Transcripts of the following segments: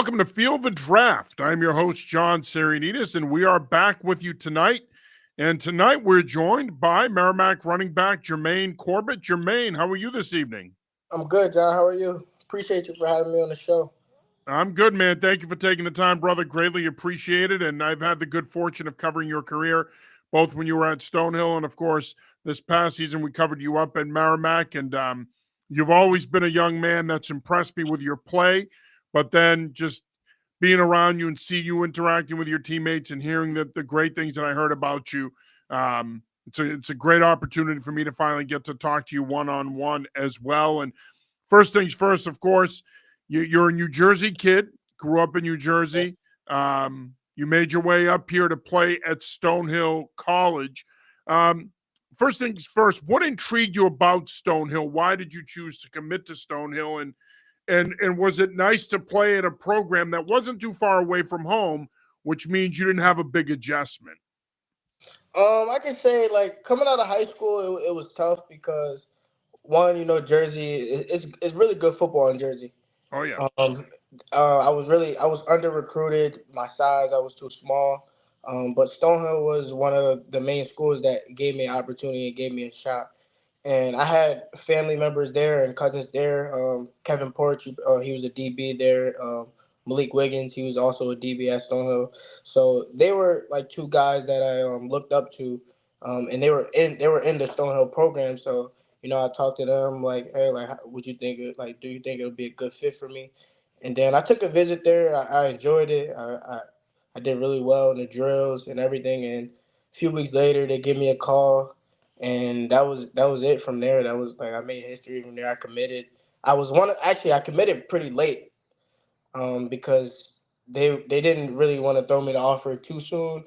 welcome to Field the Draft. I'm your host, John Sarianides, and we are back with you tonight. And tonight we're joined by Merrimack running back Jermaine Corbett. Jermaine, how are you this evening? I'm good, John. How are you? Appreciate you for having me on the show. I'm good, man. Thank you for taking the time, brother. Greatly appreciated. And I've had the good fortune of covering your career, both when you were at Stonehill and, of course, this past season we covered you up at Merrimack. And you've always been a young man that's impressed me with your play. But then just being around you and see you interacting with your teammates and hearing the great things that I heard about you, it's a great opportunity for me to finally get to talk to you one-on-one as well. And first things first, of course, you're a New Jersey kid, grew up in New Jersey. You made your way up here to play at Stonehill College. First things first, what intrigued you about Stonehill? Why did you choose to commit to Stonehill? And was it nice to play in a program that wasn't too far away from home, which means you didn't have a big adjustment? I can say like coming out of high school, it was tough because one, Jersey it's really good football in Jersey. Oh, yeah. I was under recruited. My size, I was too small. But Stonehill was one of the main schools that gave me an opportunity and gave me a shot. And I had family members there and cousins there. Kevin Porch, he was a DB there. Malik Wiggins, he was also a DB at Stonehill. So they were like two guys that I looked up to, and they were in the Stonehill program. So I talked to them like, hey, like, would you think like, do you think it would be a good fit for me? And then I took a visit there. I enjoyed it. I did really well in the drills and everything. And a few weeks later, they give me a call, and that was it from there. That was like I made history from there. I committed. I committed pretty late, because they didn't really want to throw me the offer too soon.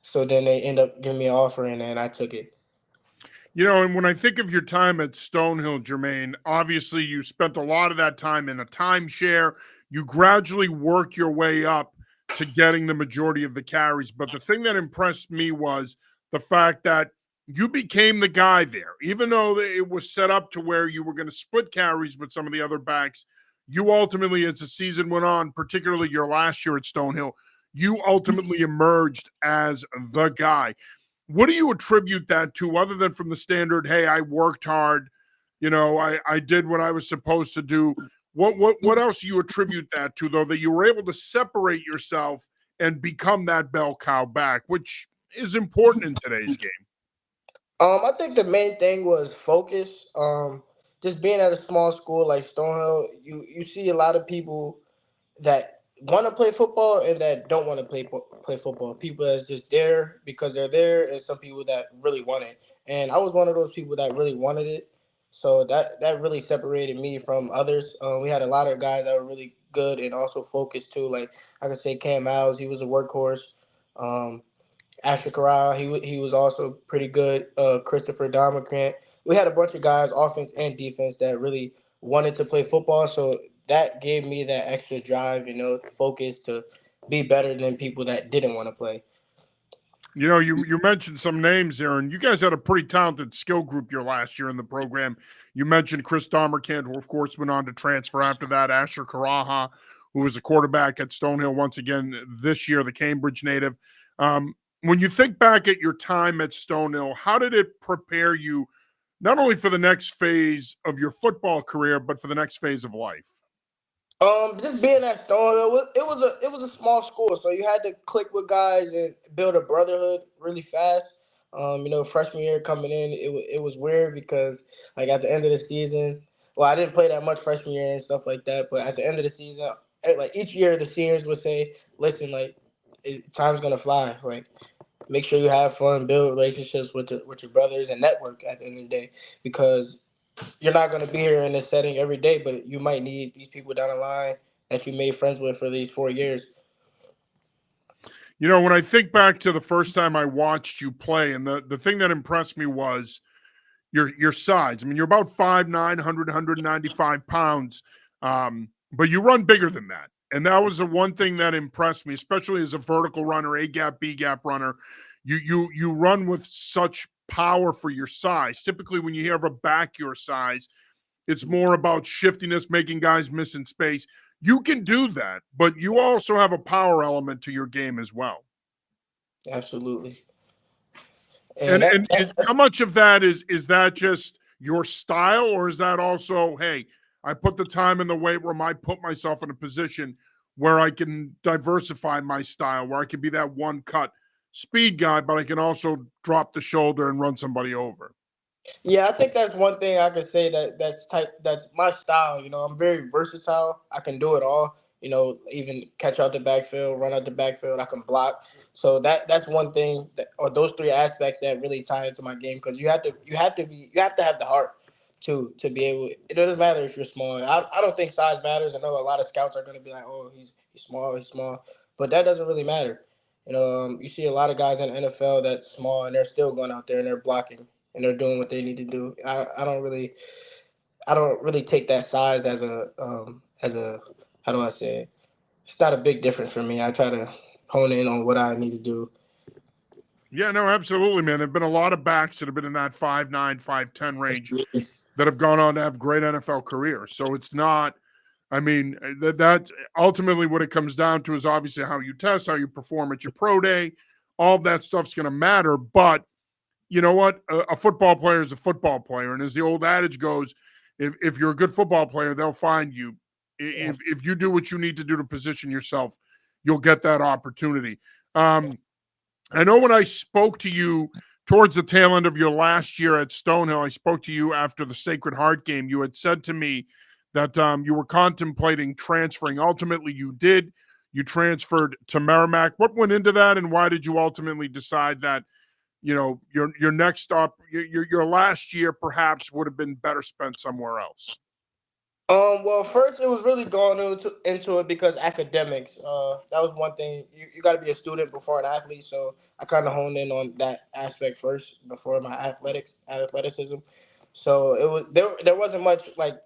So then they end up giving me an offer, and then I took it. And when I think of your time at Stonehill, Jermaine, obviously you spent a lot of that time in a timeshare. You gradually worked your way up to getting the majority of the carries. But the thing that impressed me was the fact that you became the guy there. Even though it was set up to where you were going to split carries with some of the other backs, you ultimately, as the season went on, particularly your last year at Stonehill, you ultimately emerged as the guy. What do you attribute that to, other than from the standard, hey, I worked hard, I did what I was supposed to do? What else do you attribute that to, though, that you were able to separate yourself and become that bell cow back, which is important in today's game? I think the main thing was focus. Just being at a small school like Stonehill, you see a lot of people that want to play football and that don't want to play football. People that's just there because they're there, and some people that really want it. And I was one of those people that really wanted it. So that really separated me from others. We had a lot of guys that were really good and also focused too. Like I could say Cam Miles, he was a workhorse. Um, Asher Corral, he was also pretty good. Christopher Domicrant. We had a bunch of guys, offense and defense, that really wanted to play football. So that gave me that extra drive, focus to be better than people that didn't want to play. You mentioned some names there, and you guys had a pretty talented skill group your last year in the program. You mentioned Chris Domerkant, who, of course, went on to transfer after that. Asher Karaha, who was a quarterback at Stonehill once again this year, the Cambridge native. When you think back at your time at Stonehill, how did it prepare you not only for the next phase of your football career, but for the next phase of life? Just being at Stonehill, it was a small school, so you had to click with guys and build a brotherhood really fast. Freshman year coming in, it was weird because like at the end of the season, well, I didn't play that much freshman year and stuff like that, but at the end of the season, like each year, the seniors would say, "Listen, like time's gonna fly. Like make sure you have fun, build relationships with your brothers, and network at the end of the day because." You're not going to be here in this setting every day, but you might need these people down the line that you made friends with for these 4 years. When I think back to the first time I watched you play, and the thing that impressed me was your size. I mean, you're about 5'9", 195 pounds, but you run bigger than that. And that was the one thing that impressed me, especially as a vertical runner, A gap, B gap runner. You run with such power for your size. Typically, when you have a back your size, it's more about shiftiness, making guys miss in space. You can do that, but you also have a power element to your game as well. Absolutely. And And that, and is, how much of that is that just your style, or is that also, hey, I put the time in the weight room, I put myself in a position where I can diversify my style, where I can be that one cut speed guy, but I can also drop the shoulder and run somebody over. Yeah, I think that's one thing I could say that's my style. I'm very versatile. I can do it all. Even catch out the backfield, run out the backfield. I can block. So that's one thing or those three aspects that really tie into my game because you have to have the heart to be able. It doesn't matter if you're small. I don't think size matters. I know a lot of scouts are going to be like, oh, he's small, but that doesn't really matter. You see a lot of guys in the NFL that's small and they're still going out there and they're blocking and they're doing what they need to do. I don't really take that size as a how do I say it? It's not a big difference for me. I try to hone in on what I need to do. Yeah, no, absolutely, man. There've been a lot of backs that have been in that 5'9", 5'10" range that have gone on to have great NFL careers. So it's not, I mean, that ultimately what it comes down to is obviously how you test, how you perform at your pro day. All of that stuff's going to matter. But you know what? A football player is a football player. And as the old adage goes, if you're a good football player, they'll find you. Yeah. If you do what you need to do to position yourself, you'll get that opportunity. I know when I spoke to you towards the tail end of your last year at Stonehill, I spoke to you after the Sacred Heart game. You had said to me that you were contemplating transferring. Ultimately, you did. You transferred to Merrimack. What went into that, and why did you ultimately decide that your next up, your last year perhaps would have been better spent somewhere else? Well, first it was really going into it because academics. That was one thing. You got to be a student before an athlete, so I kind of honed in on that aspect first before my athleticism. So it was there wasn't much like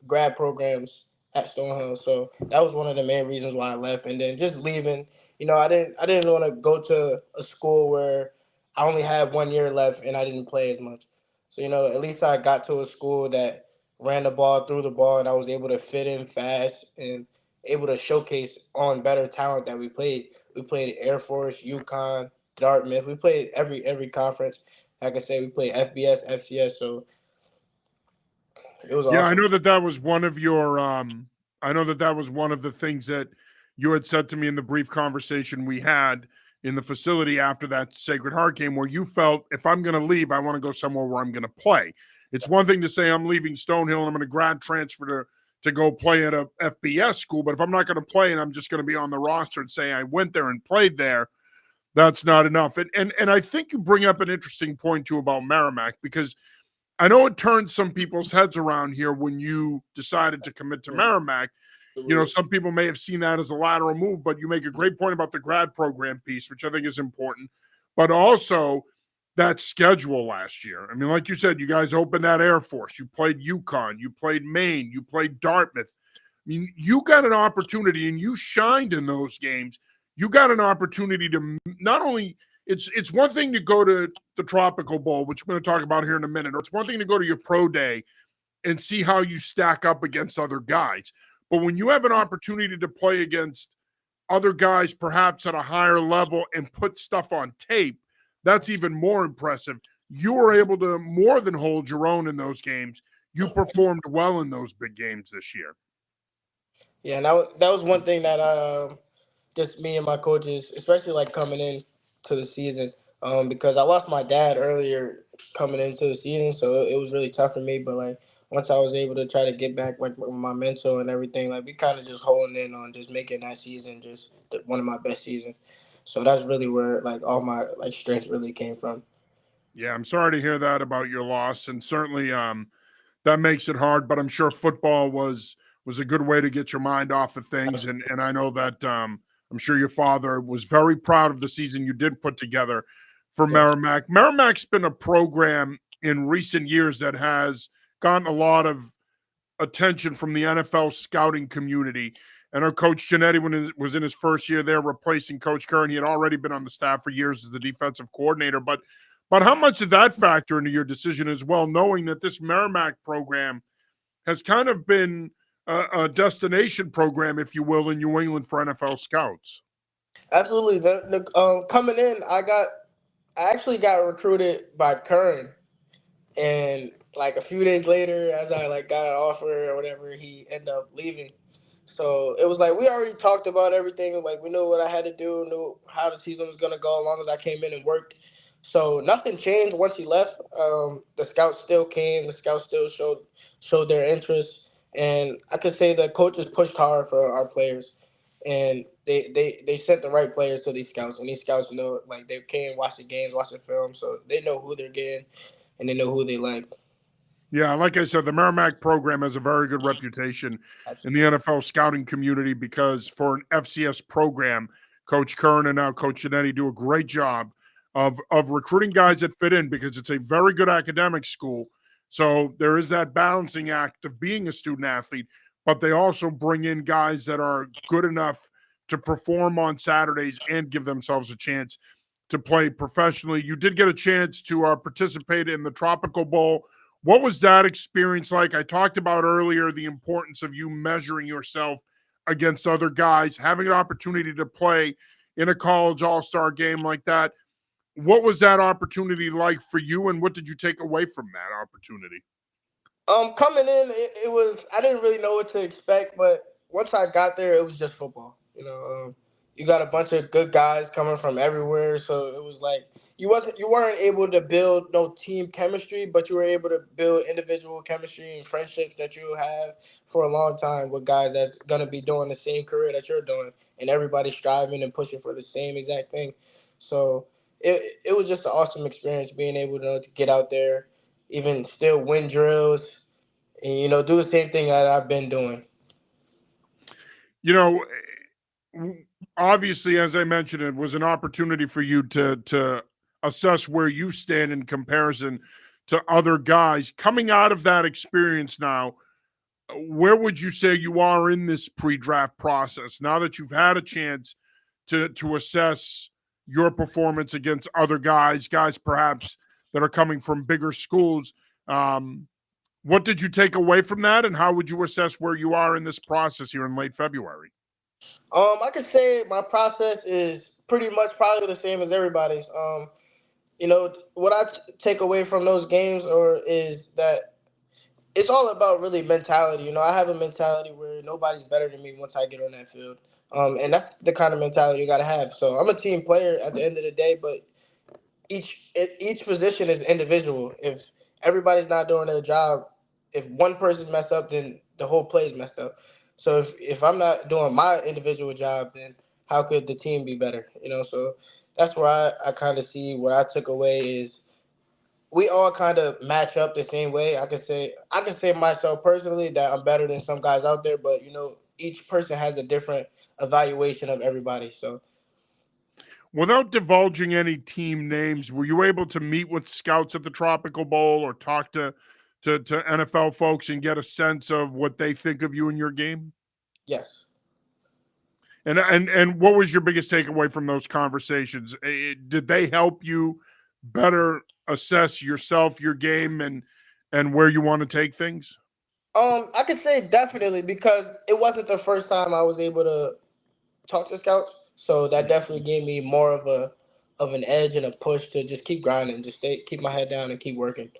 grad programs at Stonehill, so that was one of the main reasons why I left. And then just leaving, I didn't want to go to a school where I only had 1 year left and I didn't play as much. So at least I got to a school that ran the ball, threw the ball, and I was able to fit in fast and able to showcase on better talent that we played. We played Air Force, UConn, Dartmouth. We played every conference. Like I said, we played FBS, FCS. So it was Yeah, I awesome. know that was one of your I know that was one of the things that you had said to me in the brief conversation we had in the facility after that Sacred Heart game, where you felt, if I'm going to leave, I want to go somewhere where I'm going to play. It's one thing to say I'm leaving Stonehill and I'm going to grad transfer to go play at a FBS school, but if I'm not going to play and I'm just going to be on the roster and say I went there and played there, that's not enough. And I think you bring up an interesting point too about Merrimack, because I know it turned some people's heads around here when you decided to commit to Merrimack. Some people may have seen that as a lateral move, but you make a great point about the grad program piece, which I think is important. But also that schedule last year. I mean, like you said, you guys opened that Air Force. You played UConn. You played Maine. You played Dartmouth. I mean, you got an opportunity and you shined in those games. You got an opportunity to not only it's one thing to go to the Tropical Bowl, which we're going to talk about here in a minute, or it's one thing to go to your pro day and see how you stack up against other guys. But when you have an opportunity to play against other guys, perhaps at a higher level, and put stuff on tape, that's even more impressive. You were able to more than hold your own in those games. You performed well in those big games this year. Yeah, and that was one thing that just me and my coaches, especially like coming in to the season, because I lost my dad earlier coming into the season, so it was really tough for me. But like once I was able to try to get back like my mental and everything, like we kind of just holding in on just making that season just one of my best seasons. So that's really where like all my like strength really came from. Yeah, I'm sorry to hear that about your loss, and certainly that makes it hard. But I'm sure football was a good way to get your mind off of things, and I know that I'm sure your father was very proud of the season you did put together for Yes. Merrimack. Merrimack's been a program in recent years that has gotten a lot of attention from the NFL scouting community. And our coach Genetti, when he was in his first year there, replacing Coach Curran, he had already been on the staff for years as the defensive coordinator. But how much did that factor into your decision as well, knowing that this Merrimack program has kind of been a destination program, if you will, in New England for NFL scouts. Absolutely. Coming in, I actually got recruited by Kern, and like a few days later, as I like got an offer or whatever, he ended up leaving. So it was like we already talked about everything. Like we knew what I had to do, knew how the season was gonna go, as long as I came in and worked. So nothing changed once he left. The scouts still came. The scouts still showed their interest, and I could say the coaches pushed hard for our players, and they sent the right players to these scouts, and these scouts know like they came, watch the games, watch the film, so they know who they're getting, and they know who they like. Yeah, like I said, the Merrimack program has a very good reputation in the Absolutely. NFL scouting community because for an FCS program, Coach Kern and now Coach Genetti do a great job of recruiting guys that fit in because it's a very good academic school. So there is that balancing act of being a student athlete, but they also bring in guys that are good enough to perform on Saturdays and give themselves a chance to play professionally. You did get a chance to participate in the Tropical Bowl. What was that experience like? I talked about earlier the importance of you measuring yourself against other guys, having an opportunity to play in a college all-star game like that. What was that opportunity like for you, and what did you take away from that opportunity? Coming in, it was I didn't really know what to expect, but once I got there, it was just football. You got a bunch of good guys coming from everywhere, so it was like you weren't able to build no team chemistry, but you were able to build individual chemistry and friendships that you have for a long time with guys that's gonna be doing the same career that you're doing, and everybody striving and pushing for the same exact thing. So it was just an awesome experience being able to get out there, even still win drills, and do the same thing that I've been doing. You know, obviously, as I mentioned, it was an opportunity for you to assess where you stand in comparison to other guys. Coming out of that experience now, where would you say you are in this pre-draft process now that you've had a chance to assess your performance against other guys perhaps that are coming from bigger schools? What did you take away from that, and how would you assess where you are in this process here in late February? I could say my process is pretty much probably the same as everybody's. What take away from those games or is that it's all about really mentality. I have a mentality where nobody's better than me once I get on that field. And that's the kind of mentality you got to have. So I'm a team player at the end of the day, but each position is individual. If everybody's not doing their job, if one person's messed up, then the whole play is messed up. So if I'm not doing my individual job, then how could the team be better? So that's where I kind of see what I took away is we all kind of match up the same way. I can say myself personally that I'm better than some guys out there, but each person has a different evaluation of everybody. So Without divulging any team names, were you able to meet with scouts at the Tropical Bowl or talk to NFL folks and get a sense of what they think of you and your game? yes. And what was your biggest takeaway from those conversations? Did they help you better assess yourself, your game, and where you want to take things? I could say definitely because it wasn't the first time I was able to talk to scouts, so that definitely gave me more of an edge and a push to just keep grinding, just keep my head down and keep working.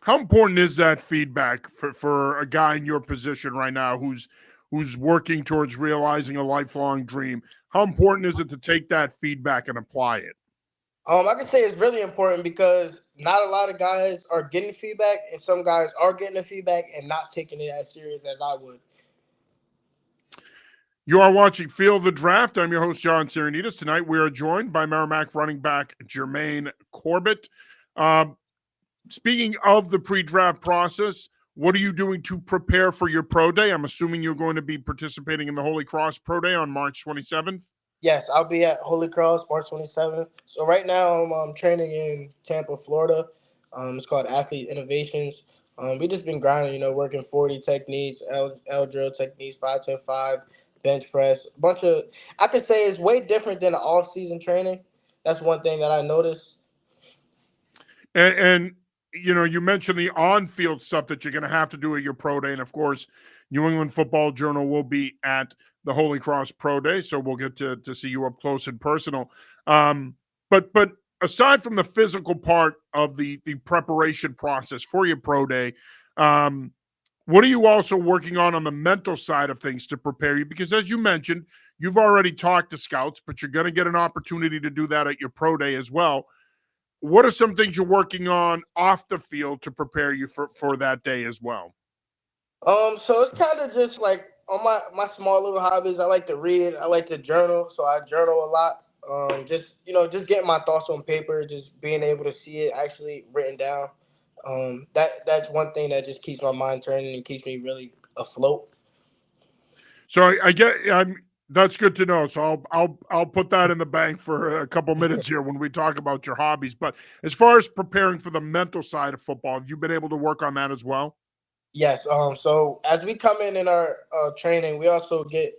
How important is that feedback for a guy in your position right now who's working towards realizing a lifelong dream? How important is it to take that feedback and apply it? I can say it's really important because not a lot of guys are getting feedback, and some guys are getting the feedback and not taking it as serious as I would. You are watching Field the Draft. I'm your host, John Serenitas. Tonight, we are joined by Merrimack running back Jermaine Corbett. Um, Speaking of the pre-draft process, what are you doing to prepare for your pro day? I'm assuming you're going to be participating in the Holy Cross Pro Day on March 27th. Yes, I'll be at Holy Cross March 27th. So right now I'm training in Tampa, Florida. It's called Athlete Innovations. We just been grinding, working 40 techniques, L drill techniques, 5-10-5, bench press, a bunch of. I could say it's way different than the off season training. That's one thing that I noticed. And you mentioned the on-field stuff that you're going to have to do at your pro day, and of course, New England Football Journal will be at the Holy Cross Pro Day, so we'll get to see you up close and personal. But aside from the physical part of the preparation process for your pro day, what are you also working on the mental side of things to prepare you? Because as you mentioned, you've already talked to scouts, but you're going to get an opportunity to do that at your pro day as well. What are some things you're working on off the field to prepare you for that day as well? So it's kind of just like on my small little hobbies. I like to read. I like to journal, so I journal a lot. Just just getting my thoughts on paper, just being able to see it actually written down. That's one thing that just keeps my mind turning and keeps me really afloat. So I get that's good to know. So I'll put that in the bank for a couple minutes here when we talk about your hobbies. But as far as preparing for the mental side of football, have you been able to work on that as well? Yes. So as we come in our training, we also get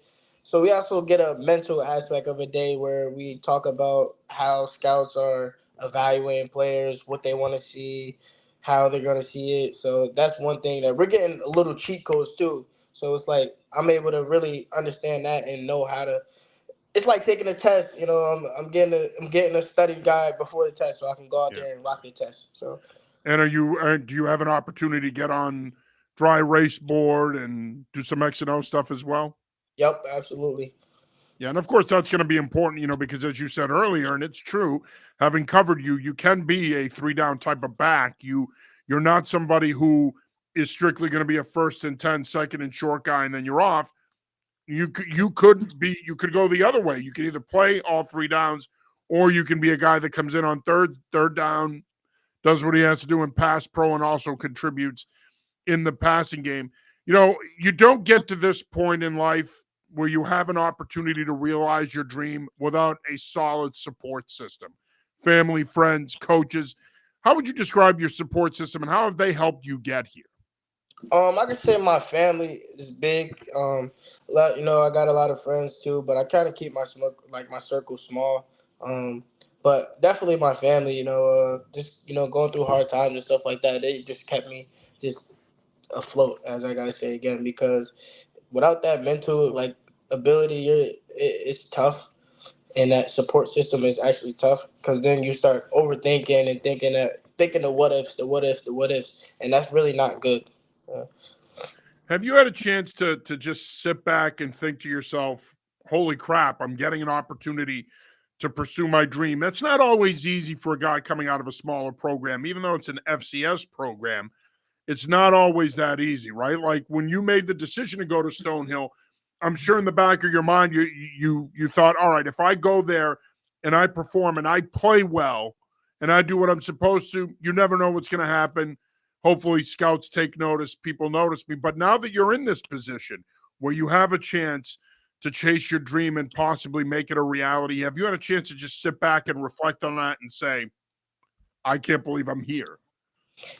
a mental aspect of a day where we talk about how scouts are evaluating players, what they want to see, how they're gonna see it. So that's one thing that we're getting a little cheat codes too. So it's like I'm able to really understand that and know how to. It's like taking a test. I'm getting a study guide before the test, so I can go out Yeah. there and rock the test. So And do you have an opportunity to get on dry erase board and do some X and O stuff as well? yep, absolutely. Yeah, and of course that's going to be important, because as you said earlier, and it's true, having covered you, you can be a three down type of back. You're not somebody who is strictly going to be a first and 10, second and short guy, and then you're off. You could go the other way. You can either play all three downs, or you can be a guy that comes in on third down, does what he has to do in pass pro, and also contributes in the passing game. You don't get to this point in life where you have an opportunity to realize your dream without a solid support system. Family, friends, coaches. How would you describe your support system and how have they helped you get here? I can say my family is big. I got a lot of friends too, but I kind of keep my circle small. Um, but definitely my family. Just going through hard times and stuff like that. They just kept me just afloat, as I gotta say again, because without that mental ability, it's tough, and that support system is actually tough because then you start overthinking and thinking the what ifs, the what ifs, the what ifs, and that's really not good. Uh, Have you had a chance to just sit back and think to yourself, "Holy crap, I'm getting an opportunity to pursue my dream." That's not always easy for a guy coming out of a smaller program, even though it's an FCS program. It's not always that easy, right? Like when you made the decision to go to Stonehill, I'm sure in the back of your mind you thought, all right, if I go there and I perform and I play well and I do what I'm supposed to, you never know what's going to happen. Hopefully scouts take notice, people notice me. But now that you're in this position where you have a chance to chase your dream and possibly make it a reality, have you had a chance to just sit back and reflect on that and say, I can't believe I'm here?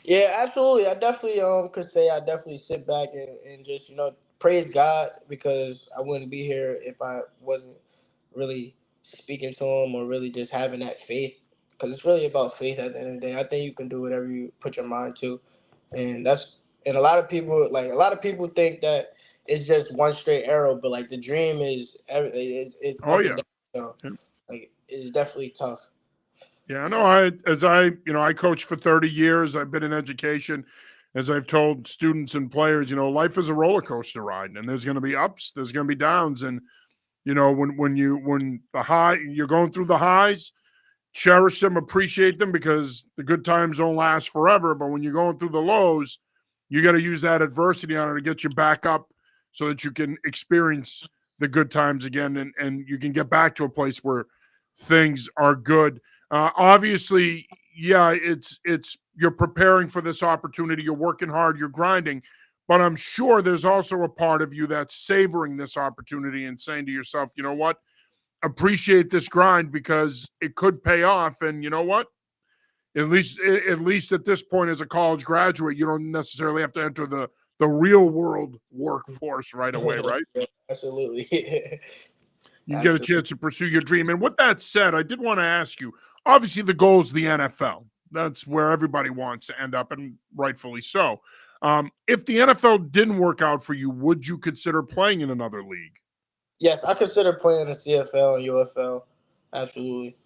Yeah, absolutely. I definitely could say I definitely sit back and just praise God because I wouldn't be here if I wasn't really speaking to Him or really just having that faith. Because it's really about faith at the end of the day. I think you can do whatever you put your mind to, and a lot of people think that it's just one straight arrow, but like the dream is everything. It's Oh up and yeah. down. So, like it's definitely tough. Yeah, no, I coached for 30 years. I've been in education. As I've told students and players, life is a roller coaster ride and there's going to be ups, there's going to be downs. And, when the high, you're going through the highs, cherish them, appreciate them because the good times don't last forever. But when you're going through the lows, you got to use that adversity on it to get you back up so that you can experience the good times again and you can get back to a place where things are good. Obviously, yeah, it's you're preparing for this opportunity, you're working hard, you're grinding, but I'm sure there's also a part of you that's savoring this opportunity and saying to yourself, you know what? Appreciate this grind because it could pay off. And you know what? At least at this point as a college graduate, you don't necessarily have to enter the real world workforce right away, right? Absolutely. You can get a Absolutely. chance to pursue your dream. And with that said, I did want to ask you, obviously the goal is the NFL. That's where everybody wants to end up, and rightfully so. If the NFL didn't work out for you, would you consider playing in another league? Yes, I consider playing in CFL and UFL. Absolutely.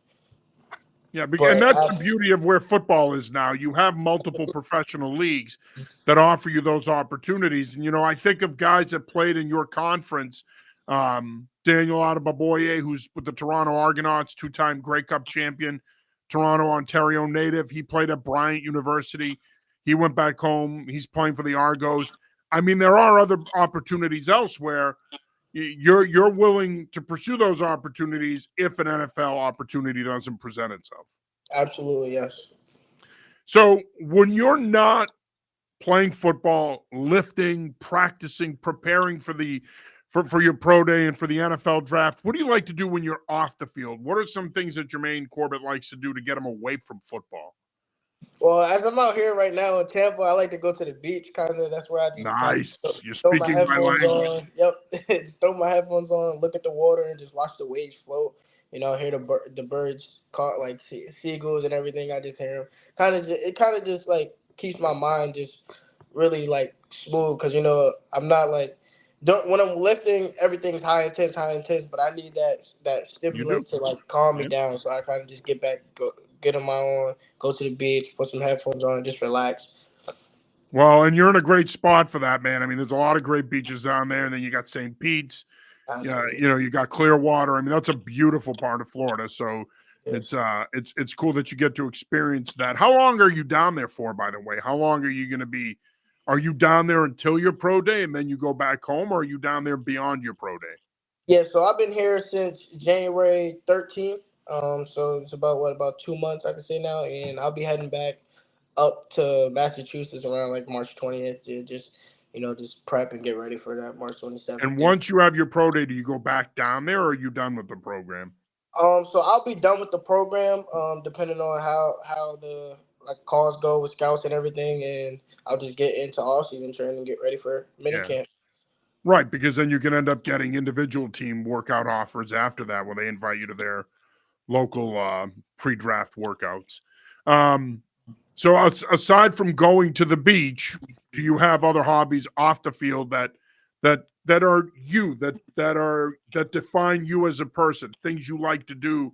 Yeah, But and that's the beauty of where football is now. You have multiple professional leagues that offer you those opportunities. And, I think of guys that played in your conference, Daniel Adebaboye, who's with the Toronto Argonauts, two-time Grey Cup champion, Toronto, Ontario native. He played at Bryant University. He went back home. He's playing for the Argos. I mean, there are other opportunities elsewhere. You're willing to pursue those opportunities if an NFL opportunity doesn't present itself. absolutely, yes. So when you're not playing football, lifting, practicing, preparing for your pro day and for the NFL draft, what do you like to do when you're off the field? What are some things that Jermaine Corbett likes to do to get him away from football? Well, as I'm out here right now in Tampa, I like to go to the beach. Kind of, that's where I just kind Nice. of You're throw my speaking my headphones language. on. Yep, just throw my headphones on, look at the water, and just watch the waves float. Hear the birds call like seagulls and everything. I just hear them. It kind of just like keeps my mind just really like smooth because I'm not like don't when I'm lifting everything's high intense, but I need that You do. stimulant to like calm me Yeah. down, so I kind of just get on my own, go to the beach, put some headphones on, and just relax. Well, and you're in a great spot for that, man. I mean, there's a lot of great beaches down there, and then you got St. Pete's. Yeah, Absolutely. you got Clearwater. I mean, that's a beautiful part of Florida. So Yes. it's cool that you get to experience that. How long are you down there for, by the way? How long are you going to be? Are you down there until your pro day and then you go back home, or are you down there beyond your pro day? Yeah, so I've been here since January 13th. So it's about 2 months I can say now, and I'll be heading back up to Massachusetts around like March 20th to just prep and get ready for that March 27th And date. once you have your pro day, do you go back down there, or are you done with the program? So I'll be done with the program, depending on how the like calls go with scouts and everything, and I'll just get into all season training and get ready for mini Yeah. camp. Right, because then you can end up getting individual team workout offers after that where they invite you to their local pre-draft workouts. So aside from going to the beach, do you have other hobbies off the field that are you that define you as a person? Things you like to do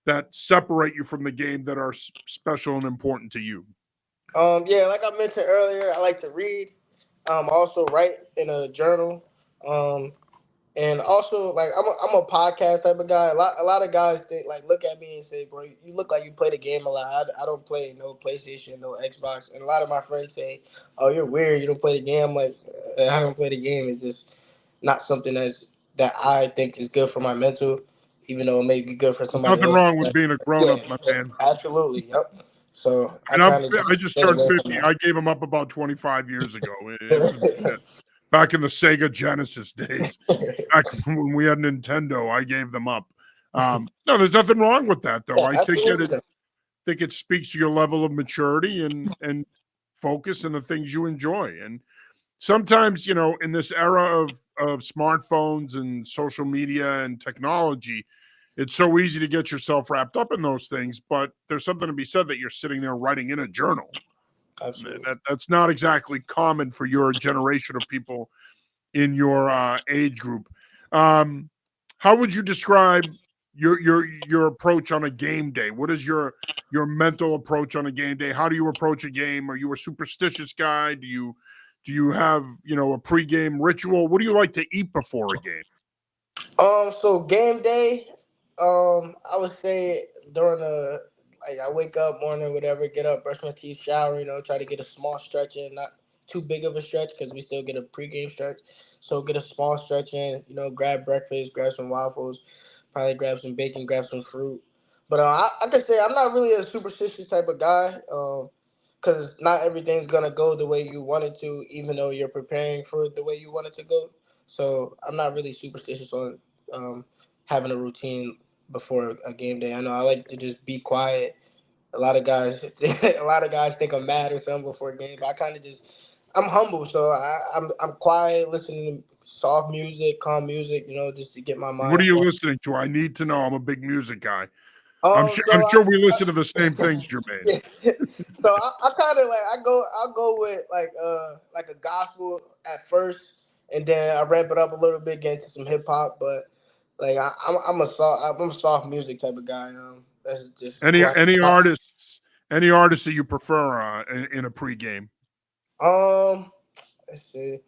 that separate you from the game that are special and important to you? Yeah, like I mentioned earlier, I like to read. I also write in a journal. Um, And also, like I'm a podcast type of guy. A lot of guys think like look at me and say, "Bro, you look like you play the game a lot." I don't play no PlayStation, no Xbox, and a lot of my friends say, "Oh, you're weird. You don't play the game." I'm like, I don't play the game. It's just not something that I think is good for my mental, even though it may be good for There's somebody nothing else. wrong with being a grown Yeah, up, my man. absolutely. Yep. So I And kind of I just just stay turned away from 50. that. I gave him up about 25 years ago. It was back in the Sega Genesis days. Back when we had Nintendo, I gave them up. No, there's nothing wrong with that, though. Yeah, I absolutely. think it speaks to your level of maturity and focus and the things you enjoy. And sometimes, in this era of smartphones and social media and technology, it's so easy to get yourself wrapped up in those things. But there's something to be said that you're sitting there writing in a journal. Absolutely. That's not exactly common for your generation of people in your age group. Um, how would you describe your approach on a game day? What is your mental approach on a game day? How do you approach a game? Are you a superstitious guy? Do you have a pregame ritual? What do you like to eat before a game? So game day, I would say during the like I wake up morning, whatever, get up, brush my teeth, shower, try to get a small stretch in, not too big of a stretch because we still get a pregame stretch. So get a small stretch in, grab breakfast, grab some waffles, probably grab some bacon, grab some fruit. But I could say I'm not really a superstitious type of guy. Because not everything's gonna go the way you want it to, even though you're preparing for it the way you want it to go. So I'm not really superstitious on um, having a routine before a game day. I know I like to just be quiet. A lot of guys, a lot of guys think I'm mad or something before a game, but I kind of just, I'm humble, so I'm quiet, listening to soft music, calm music, just to get my What mind are you flowing. listening to? I need to know. I'm a big music guy. I'm So sure we listen to the same things, Jermaine. yeah. So I kind of like I'll go with like a gospel at first, and then I ramp it up a little bit, get into some hip hop. But like I'm a soft music type of guy. That's just Any who I any am. artists any artists that you prefer in a pregame? Let's see.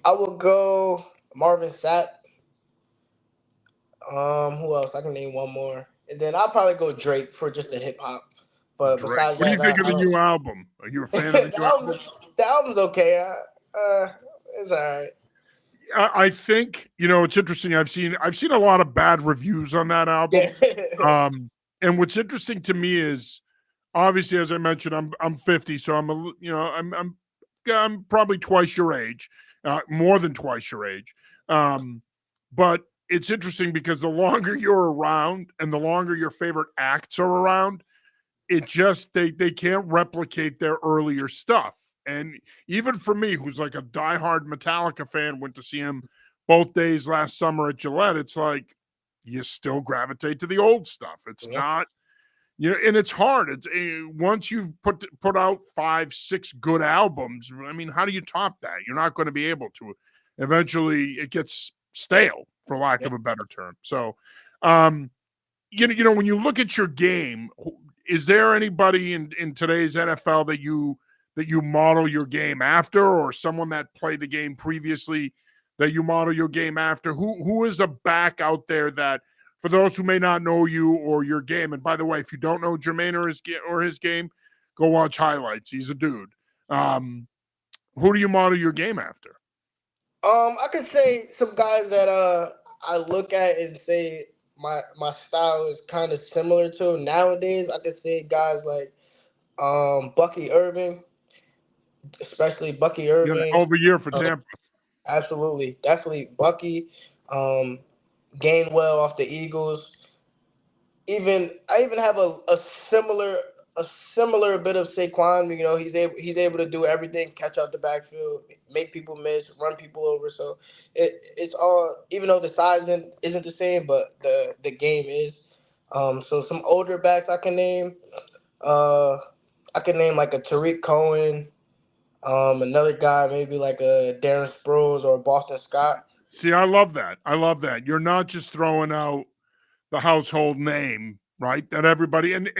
I would go Marvin Sapp. Who else? I can name one more, and then I'll probably go Drake for just the hip hop. But Drake. besides What do you that, think of I the don't. new album? Are you a fan of the the new album? album's okay. It's all right. I think it's interesting. I've seen a lot of bad reviews on that Yeah. album. And what's interesting to me is obviously, as I mentioned, I'm 50, so I'm probably twice your age, more than twice your age. But it's interesting because the longer you're around and the longer your favorite acts are around, it just they can't replicate their earlier stuff. And even for me, who's like a diehard Metallica fan, went to see him both days last summer at Gillette. It's like you still gravitate to the old stuff. It's Yeah. not, and it's hard. It's once you've put out 5, 6 good albums. I mean, how do you top that? You're not going to be able to. Eventually, it gets stale, for lack Yeah. of a better term. So, um, when you look at your game, is there anybody in today's NFL that you model your game after, or someone that played the game previously that you model your game after? Who is a back out there that, for those who may not know you or your game, and by the way, if you don't know Jermaine or his game, go watch highlights. He's a dude. Who do you model your game after? I could say some guys that I look at and say my style is kind of similar to nowadays. I could say guys like Bucky Irving, especially Bucky You had a Irving. hell of a year for Uh, Tampa. Absolutely, definitely Bucky. Um, Gainwell off the Eagles. I even have similar a similar bit of Saquon. You know, he's able to do everything: catch out the backfield, make people miss, run people over. So it's all, even though the size isn't the same, but the game is. So some older backs I can name. Uh, I can name like a Tariq Cohen. Another guy maybe like a Darren Sproles or Boston Scott. See, I love that. I love that. You're not just throwing out the household name, right? That everybody, and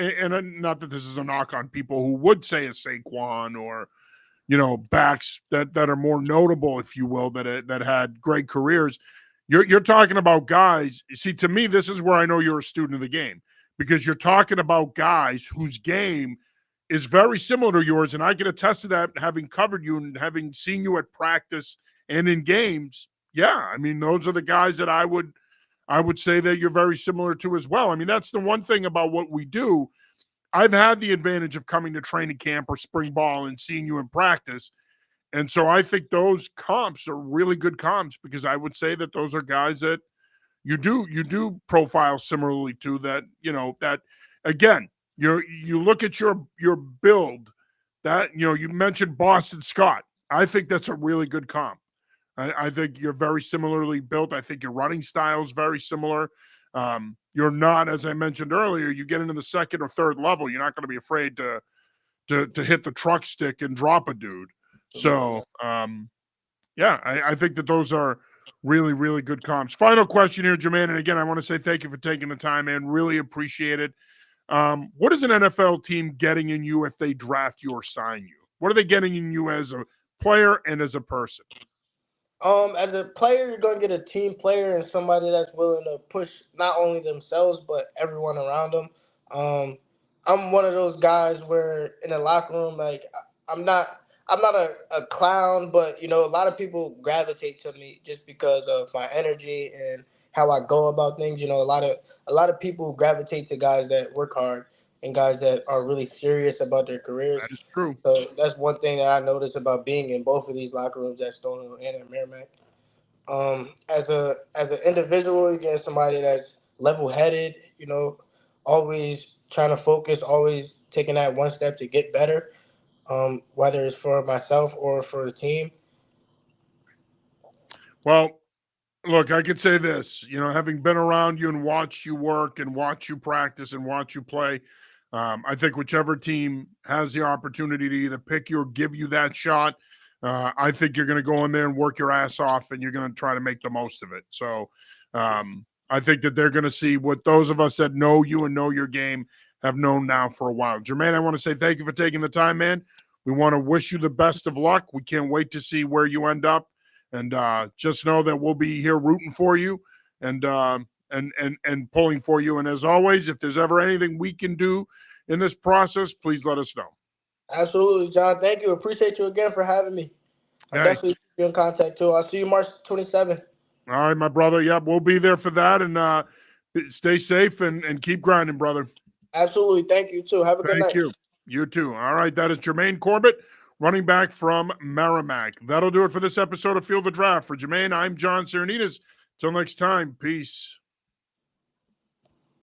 not that this is a knock on people who would say a Saquon or backs that are more notable, if you will, that had great careers. You're talking about guys. See, to me, this is where I know you're a student of the game, because you're talking about guys whose game is very similar to yours, and I can attest to that, having covered you and having seen you at practice and in games. Yeah, I mean, those are the guys that I would say that you're very similar to as well. I mean, that's the one thing about what we do. I've had the advantage of coming to training camp or spring ball and seeing you in practice. And so I think those comps are really good comps, because I would say that those are guys that you do profile similarly to, that, that again, you look at your build, that, you mentioned Boston Scott. I think that's a really good comp. I think you're very similarly built. I think your running style is very similar. You're not, as I mentioned earlier, you get into the second or third level, you're not going to be afraid to hit the truck stick and drop a dude. So, yeah, I think that those are really, really good comps. Final question here, Jermaine. And again, I want to say thank you for taking the time, man. Really appreciate it. What is an NFL team getting in you if they draft you or sign you? What are they getting in you as a player and as a person? As a player, you're gonna get a team player and somebody that's willing to push not only themselves but everyone around them. Um, I'm one of those guys where in the locker room, like I'm not a clown, but you know, a lot of people gravitate to me just because of my energy and how I go about things. You know, a lot of people gravitate to guys that work hard and guys that are really serious about their careers. That is true. So that's one thing that I noticed about being in both of these locker rooms at Stonehill and at Merrimack. As an individual, you get somebody that's level headed, you know, always trying to focus, always taking that one step to get better, whether it's for myself or for the team. Well, Look, I could say this, having been around you and watched you work and watch you practice and watch you play, I think whichever team has the opportunity to either pick you or give you that shot, I think you're going to go in there and work your ass off and you're going to try to make the most of it. So I think that they're going to see what those of us that know you and know your game have known now for a while. Jermaine, I want to say thank you for taking the time, man. We want to wish you the best of luck. We can't wait to see where you end up. And just know that we'll be here rooting for you and pulling for you. And as always, if there's ever anything we can do in this process, please let us know. Absolutely, John. Thank you. Appreciate you again for having me. I'll definitely be in contact too. I'll see you March 27th. All right, my brother. Yep, we'll be there for that. And stay safe and keep grinding, brother. Absolutely. Thank you too. Have a good night. Thank you. You too. All right, that is Jermaine Corbett, running back from Merrimack. That'll do it for this episode of Field the Draft. For Jermaine, I'm John Serenitas. Till next time, peace.